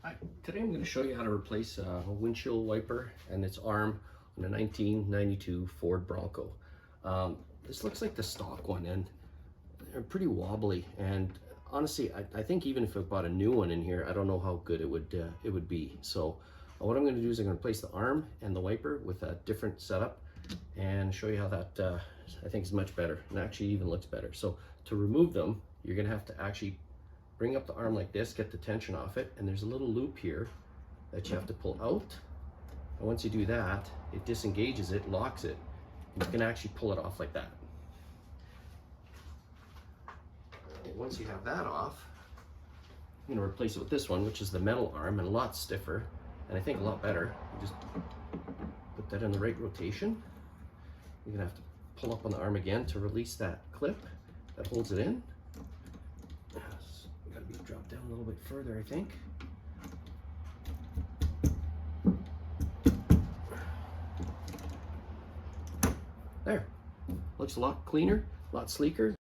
Hi, today I'm going to show you how to replace a windshield wiper and its arm on a 1992 Ford Bronco. This looks like the stock one and they're pretty wobbly, and honestly I think even if I bought a new one in here, I don't know how good it would be. So what I'm going to do is I'm going to replace the arm and the wiper with a different setup and show you how that I think is much better and actually even looks better. So to remove them, you're going to have to actually bring up the arm like this, get the tension off it, and there's a little loop here that you have to pull out. And once you do that, it disengages it, locks it, and you can actually pull it off like that. And once you have that off, I'm going to replace it with this one, which is the metal arm and a lot stiffer, and I think a lot better. You just put that in the right rotation. You're going to have to pull up on the arm again to release that clip that holds it in. Got to be dropped down a little bit further, I think. There. Looks a lot cleaner, a lot sleeker.